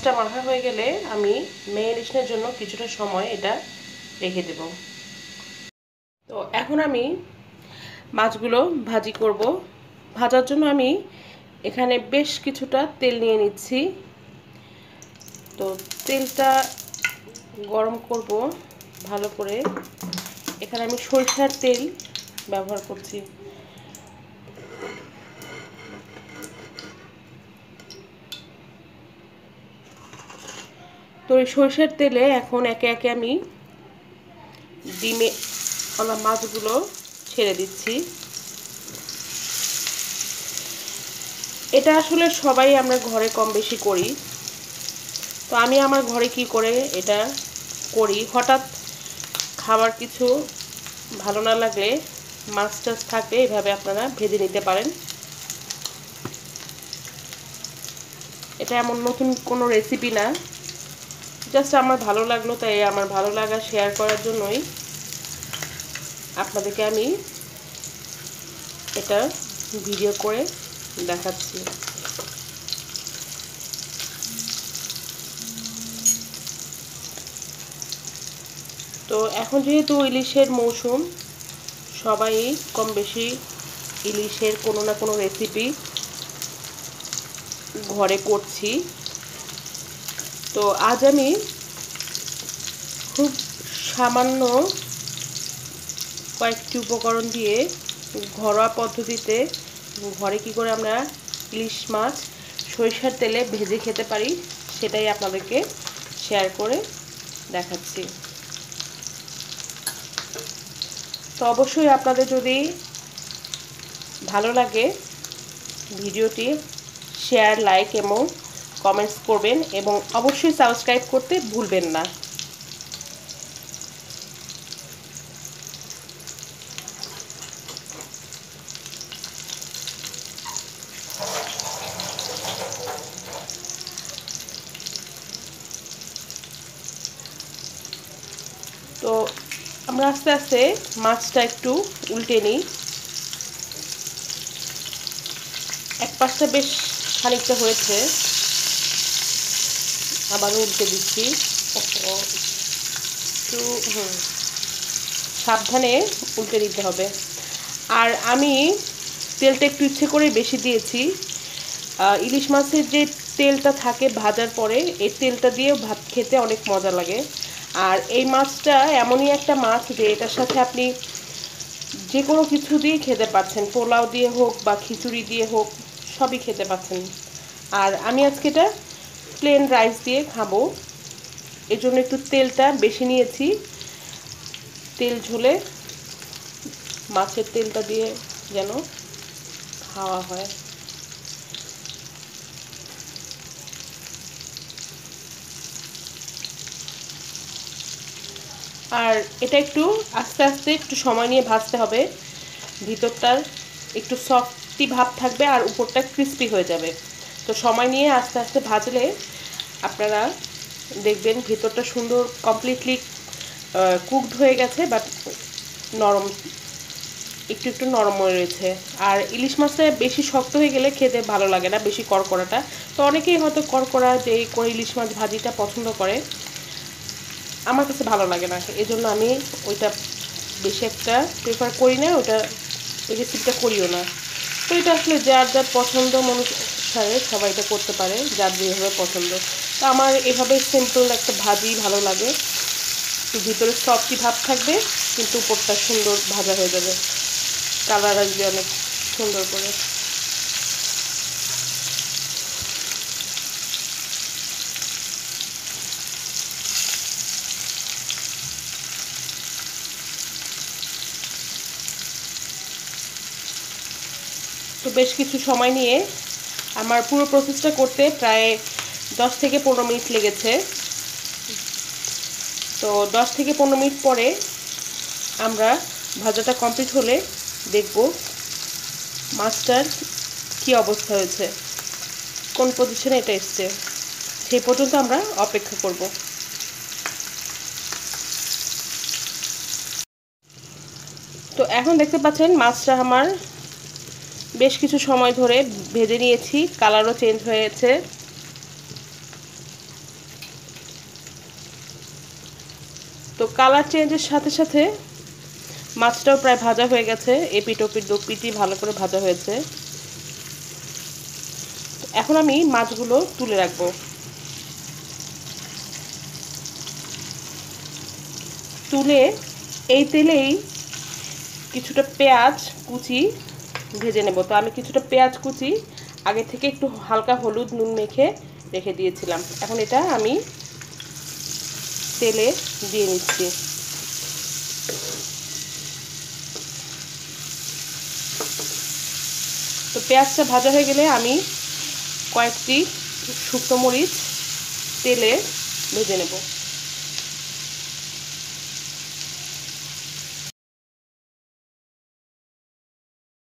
মাছটা মাখা হয়ে গেলে আমি ম্যারিনেশনের জন্য কিছুটা সময় এটা রেখে দেব। তো এখন আমি মাছগুলো ভাজি করব। ভাজার জন্য আমি এখানে বেশ কিছুটা তেল নিয়ে নিচ্ছি। তো তেলটা গরম করব ভালো করে। এখানে আমি সরিষার তেল ব্যবহার করছি। তো এই সরিষার তেলে এখন একে একে আমি ডিমে মাছগুলো ছেড়ে দিচ্ছি। এটা আসলে সবাই আমরা ঘরে কম বেশি করি। তো আমি আমার ঘরে কি করে এটা করি, হঠাৎ খাবার কিছু ভালো না লাগলে মাছ টাছ থাকলে এভাবে আপনারা ভেজে নিতে পারেন। এটা এমন নতুন কোনো রেসিপি না, জাস্ট আমার ভালো লাগলো, তাই আমার ভালো লাগা শেয়ার করার জন্যই আপনাদেরকে আমি এটা ভিডিও করে দেখাচ্ছি। তো এখন যেহেতু ইলিশের মৌসুম, সবাই কম বেশি ইলিশের কোনো না কোনো রেসিপি ঘরে করছি। তো আজ আমি খুব সামান্য কয়েকটি উপকরণ দিয়ে ঘরোয়া পদ্ধতিতে ঘরে কি করে আমরা ইলিশ মাছ সরিষার তেলে ভেজে খেতে পারি সেটাই আপনাদেরকে শেয়ার করে দেখাচ্ছি। তো অবশ্যই আপনাদের যদি ভালো লাগে ভিডিওটি শেয়ার, লাইক এবং কমেন্টস করবেন এবং অবশ্যই সাবস্ক্রাইব করতে ভুলবেন না। তো আমরা আস্তে আস্তে মাছটা একটু উল্টে নিই। এক পাশটা বেশ খানিকটা হয়েছে, আবারও উল্টে দিচ্ছি। একটু সাবধানে উল্টে দিতে হবে। আর আমি তেলটা একটু ইচ্ছে করে বেশি দিয়েছি। ইলিশ মাছের যে তেলটা থাকে ভাজার পরে, এই তেলটা দিয়েও ভাত খেতে অনেক মজা লাগে। আর এই মাছটা এমনই একটা মাছ যে এটার সাথে আপনি যে কোনো কিছু দিয়ে খেতে পাচ্ছেন, পোলাও দিয়ে হোক বা খিচুড়ি দিয়ে হোক, সবই খেতে পাচ্ছেন। আর আমি আজকে এটা প্লেন রাইস দিয়ে খাবো, এর জন্য একটু তেলটা বেশি নিয়েছি। তেল ঝোলে মাছের তেলটা দিয়ে যেন খাওয়া হয়। আর এটা একটু আস্তে আস্তে একটু সময় নিয়ে ভাজতে হবে। ভিতরটার একটু সফটি ভাব থাকবে আর উপরটা ক্রিস্পি হয়ে যাবে। তো সময় নিয়ে আস্তে আস্তে ভাজলে আপনারা দেখবেন ভিতরটা সুন্দর কমপ্লিটলি কুকড হয়ে গেছে, বাট নরম একটু একটু নরম হয়ে রয়েছে। আর ইলিশ মাছটা বেশি শক্ত হয়ে গেলে খেতে ভালো লাগে না, বেশি কড়কড়াটা। তো অনেকেই হয়তো কড়কড়া যে করে ইলিশ মাছ ভাজিটা পছন্দ করে, আমার কাছে ভালো লাগে না, এজন্য আমি ওইটা বেশি একটা প্রেফার করি না, ওই রেসিপিটা করিও না। তো এটা আসলে যার যার পছন্দ অনুসারে সবাই এটা করতে পারে, যার যেভাবে পছন্দ। তো আমার এভাবে সিম্পল একটা ভাজি ভালো লাগে, ভিতরে সফটি ভাব থাকবে কিন্তু উপরটা সুন্দর ভাজা হয়ে যাবে, কালার আসবে অনেক সুন্দর করে। তো বেশ কিছু সময় নিয়ে আমার পুরো প্রসেসটা করতে প্রায় 10 থেকে 15 মিনিট লেগেছে। তো 10 থেকে 15 মিনিট পরে আমরা ভাজাটা কমপ্লিট হলে দেখব মাছটার কী অবস্থা হয়েছে, কোন পজিশনে এটা এসছে। সেই পর্যন্ত আমরা অপেক্ষা করব। তো এখন দেখতে পাচ্ছেন মাছটা আমার বেশ কিছু সময় ধরে ভেজে নিয়েছি, কালারও চেঞ্জ হয়েছে। তো কালার চেঞ্জের সাথে সাথে মাছটাও প্রায় ভাজা হয়ে গেছে, এপিট ওপিট দুপিটি ভালো করে ভাজা হয়েছে। এখন আমি মাছগুলো তুলে রাখবো। তুলে এই তেলেই কিছুটা পেঁয়াজ কুচি ভেজে নেব। তো আমি কিছুটা পেঁয়াজ কুচি আগে থেকে একটু হালকা হলুদ নুন মেখে রেখে দিয়েছিলাম। এখন এটা আমি তেলে দিয়ে নিচ্ছি। তো পেঁয়াজটা ভাজা হয়ে গেলে আমি কয়েকটি শুকনো মরিচ তেলে ভেজে নেব।